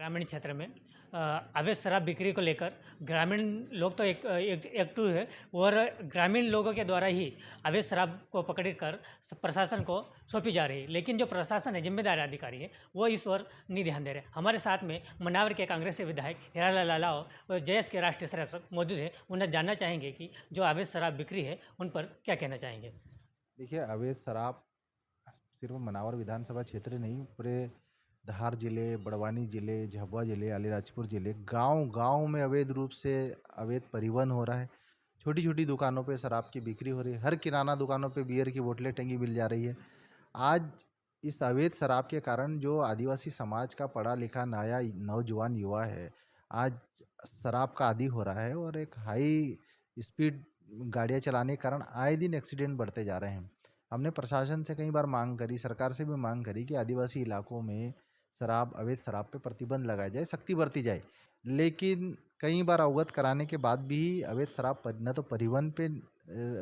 ग्रामीण क्षेत्र में अवैध शराब बिक्री को लेकर ग्रामीण लोग तो एक्टिव है और ग्रामीण लोगों के द्वारा ही अवैध शराब को पकड़कर प्रशासन को सौंपी जा रही है। लेकिन जो प्रशासन है, जिम्मेदार अधिकारी है, वो इस ओर नहीं ध्यान दे रहे। हमारे साथ में मनावर के कांग्रेस के विधायक हीरालाल लालाओ और जेएस के राष्ट्रीय संरक्षक मौजूद है। उन्हें जानना चाहेंगे कि जो अवैध शराब बिक्री है उन पर क्या कहना चाहेंगे। देखिए, अवैध शराब सिर्फ मनावर विधानसभा क्षेत्र नहीं, पूरे धार जिले, बड़वानी जिले, झाबुआ जिले, अलीराजपुर जिले, गांव-गांव में अवैध रूप से अवैध परिवहन हो रहा है। छोटी-छोटी दुकानों पे शराब की बिक्री हो रही है। हर किराना दुकानों पे बियर की बोतलें टंगी मिल जा रही है। आज इस अवैध शराब के कारण जो आदिवासी समाज का पढ़ा लिखा नया नौजवान युवा है, आज शराब का आदी हो रहा है और एक हाई स्पीड गाड़ियाँ चलाने के कारण आए दिन एक्सीडेंट बढ़ते जा रहे हैं। हमने प्रशासन से कई बार मांग करी, सरकार से भी मांग करी कि आदिवासी इलाकों में अवैध शराब पे प्रतिबंध लगाया जाए, सख्ती बरती जाए। लेकिन कई बार अवगत कराने के बाद भी अवैध शराब न तो परिवहन पे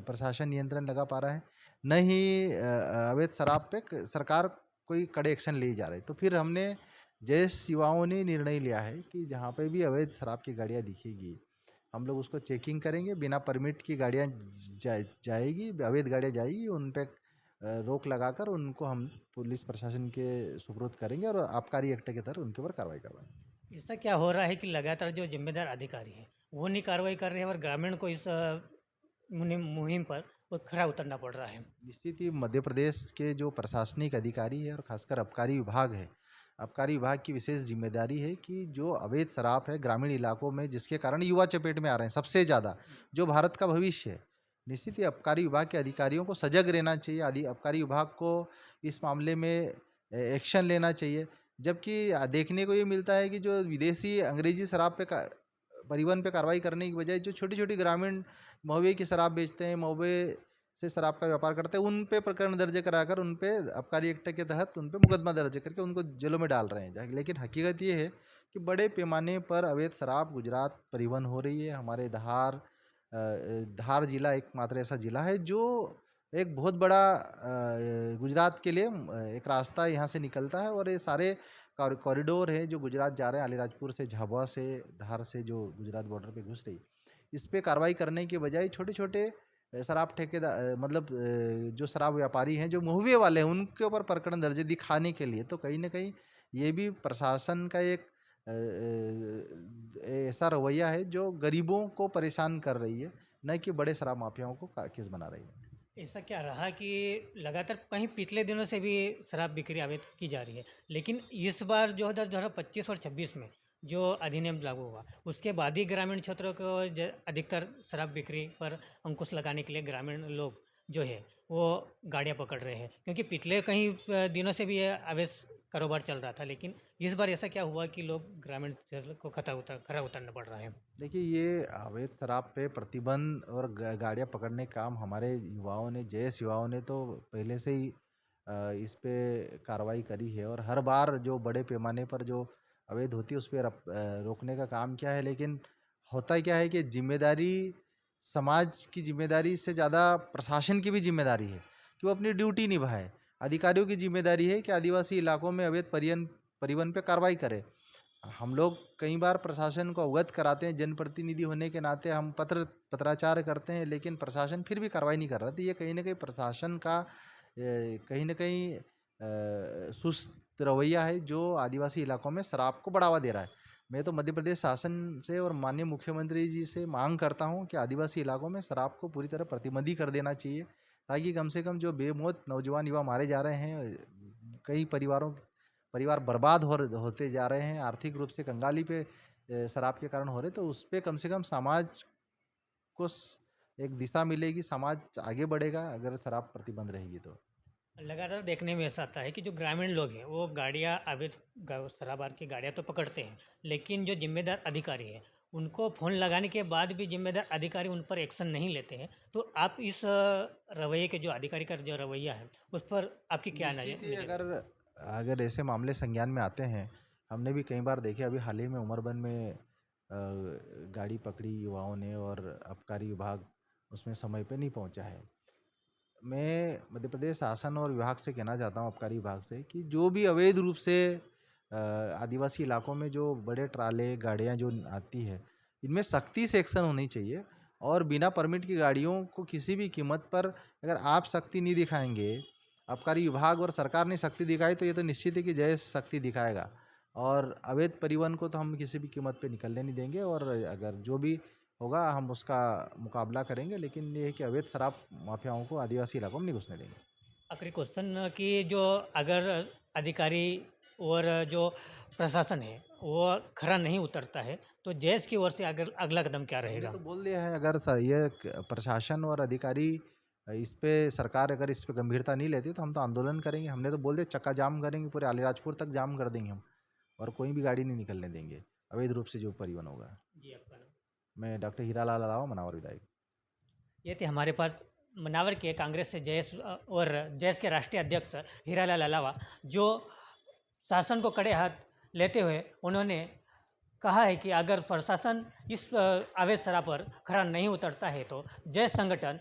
प्रशासन नियंत्रण लगा पा रहा है, न ही अवैध शराब पे सरकार कोई कड़े एक्शन ले जा रही। तो फिर हमने जैसे युवाओं ने निर्णय लिया है कि जहाँ पे भी अवैध शराब की गाड़ियाँ दिखेगी, हम लोग उसको चेकिंग करेंगे। बिना परमिट की गाड़ियाँ जाएगी, अवैध गाड़ियाँ जाएगी, उन पे रोक लगाकर उनको हम पुलिस प्रशासन के सुपुर्द करेंगे और आबकारी एक्ट के तहत उनके ऊपर कार्रवाई करवाएंगे। ऐसा क्या हो रहा है कि लगातार जो जिम्मेदार अधिकारी हैं वो नहीं कार्रवाई कर रहे हैं और ग्रामीण को इस मुहिम पर वो खरा उतरना पड़ रहा है। निश्चित ही मध्य प्रदेश के जो प्रशासनिक अधिकारी है और खासकर आबकारी विभाग है, आबकारी विभाग की विशेष जिम्मेदारी है कि जो अवैध शराब है ग्रामीण इलाकों में, जिसके कारण युवा चपेट में आ रहे हैं सबसे ज़्यादा, जो भारत का भविष्य है, निश्चित ही आबकारी विभाग के अधिकारियों को सजग रहना चाहिए। आबकारी विभाग को इस मामले में एक्शन लेना चाहिए। जबकि देखने को ये मिलता है कि जो विदेशी अंग्रेजी शराब पे परिवहन पे कार्रवाई करने की बजाय जो छोटी छोटी ग्रामीण महुए की शराब बेचते हैं, महुए से शराब का व्यापार करते हैं, उन पे प्रकरण दर्ज कराकर उन पे आबकारी एक्ट के तहत उन पे मुकदमा दर्ज करके उनको जेलों में डाल रहे हैं। लेकिन हकीकत ये है कि बड़े पैमाने पर अवैध शराब गुजरात परिवहन हो रही है। हमारे धार जिला एकमात्र ऐसा जिला है जो एक बहुत बड़ा गुजरात के लिए एक रास्ता यहाँ से निकलता है और ये सारे कॉरिडोर है जो गुजरात जा रहे हैं, अलीराजपुर से, झाबुआ से, धार से जो गुजरात बॉर्डर पे घुस रही, इस पे कार्रवाई करने के बजाय छोटे छोटे शराब ठेकेदार, मतलब जो शराब व्यापारी हैं, जो महुए वाले हैं, उनके ऊपर प्रकरण दर्ज दिखाने के लिए, तो कहीं ना कहीं ये भी प्रशासन का एक ऐसा रवैया है जो गरीबों को परेशान कर रही है, न कि बड़े शराब माफियाओं को केस बना रही है। ऐसा क्या रहा कि लगातार कहीं पिछले दिनों से भी शराब बिक्री अवैध की जा रही है, लेकिन इस बार जो 2025 और 26 में जो अधिनियम लागू हुआ उसके बाद ही ग्रामीण क्षेत्रों को अधिकतर शराब बिक्री पर अंकुश लगाने के लिए ग्रामीण लोग जो है वो गाड़ियां पकड़ रहे हैं, क्योंकि पिछले कई दिनों से भी ये अवैध कारोबार चल रहा था। लेकिन इस बार ऐसा क्या हुआ कि लोग ग्रामीण क्षेत्र को खरा उतरना पड़ रहा है। देखिए, ये अवैध शराब पे प्रतिबंध और गाड़ियाँ पकड़ने का काम हमारे युवाओं ने, जैस युवाओं ने तो पहले से ही इस पे कार्रवाई करी है और हर बार जो बड़े पैमाने पर जो अवैध होती है उस पर रोकने का काम किया है। लेकिन होता क्या है कि जिम्मेदारी, समाज की जिम्मेदारी से ज़्यादा प्रशासन की भी जिम्मेदारी है कि वो अपनी ड्यूटी निभाए। अधिकारियों की जिम्मेदारी है कि आदिवासी इलाकों में अवैध परिवहन परिवहन पे कार्रवाई करे। हम लोग कई बार प्रशासन को अवगत कराते हैं, जनप्रतिनिधि होने के नाते हम पत्राचार करते हैं, लेकिन प्रशासन फिर भी कार्रवाई नहीं कर रहा। तो ये कहीं ना कहीं प्रशासन का कहीं ना कहीं सुस्त रवैया है जो आदिवासी इलाकों में शराब को बढ़ावा दे रहा है। मैं तो मध्य प्रदेश शासन से और माननीय मुख्यमंत्री जी से मांग करता हूं कि आदिवासी इलाकों में शराब को पूरी तरह प्रतिबंधी कर देना चाहिए, ताकि कम से कम जो बेमौत नौजवान युवा मारे जा रहे हैं, कई परिवार बर्बाद होते जा रहे हैं, आर्थिक रूप से कंगाली पे शराब के कारण हो रहे, तो उस पे कम से कम समाज को एक दिशा मिलेगी, समाज आगे बढ़ेगा अगर शराब प्रतिबंध रहेगी तो। लगातार देखने में ऐसा आता है कि जो ग्रामीण लोग हैं वो गाड़ियाँ अवैध शराबार की गाड़ियाँ तो पकड़ते हैं, लेकिन जो जिम्मेदार अधिकारी हैं उनको फ़ोन लगाने के बाद भी जिम्मेदार अधिकारी उन पर एक्शन नहीं लेते हैं। तो आप इस रवैये के, जो अधिकारी का जो रवैया है उस पर आपकी क्या निश्चित ही नज़र। अगर अगर ऐसे मामले संज्ञान में आते हैं, हमने भी कई बार देखे, अभी हाल ही में उमरबन में गाड़ी पकड़ी युवाओं ने और आबकारी विभाग उसमें समय पे नहीं पहुंचा है। मैं मध्य प्रदेश शासन और विभाग से कहना चाहता हूं, आबकारी विभाग से, कि जो भी अवैध रूप से आदिवासी इलाकों में जो बड़े ट्राले गाड़ियाँ जो आती है, इनमें सख्ती से एक्शन होनी चाहिए और बिना परमिट की गाड़ियों को किसी भी कीमत पर अगर आप सख्ती नहीं दिखाएंगे, आबकारी विभाग और सरकार ने सख्ती दिखाई तो ये तो निश्चित है कि जय सख्ती दिखाएगा। और अवैध परिवहन को तो हम किसी भी कीमत पे निकलने नहीं देंगे और अगर जो भी होगा हम उसका मुकाबला करेंगे, लेकिन ये है कि अवैध शराब माफियाओं को आदिवासी इलाकों में नहीं घुसने देंगे। आखिरी क्वेश्चन कि जो अगर अधिकारी और जो प्रशासन है वो खरा नहीं उतरता है तो जैश की ओर से अगर अगला कदम क्या हमने रहेगा? तो बोल दिया है, अगर प्रशासन और अधिकारी इस पे सरकार अगर इस पे गंभीरता नहीं लेती तो हम तो आंदोलन करेंगे। हमने तो बोल दिया चक्का जाम करेंगे, पूरे अलीराजपुर तक जाम कर देंगे हम और कोई भी गाड़ी नहीं निकलने देंगे अवैध रूप से जो परिवहन होगा। जी, आपका नाम? मैं डॉक्टर हीरालाल अलावा, मनावर विधायक। ये थे हमारे पास मनावर के कांग्रेस से जयस और जयस के राष्ट्रीय अध्यक्ष हीरालाल अलावा, जो शासन को कड़े हाथ लेते हुए उन्होंने कहा है कि अगर प्रशासन इस अवैध शराब पर खरा नहीं उतरता है तो जय संगठन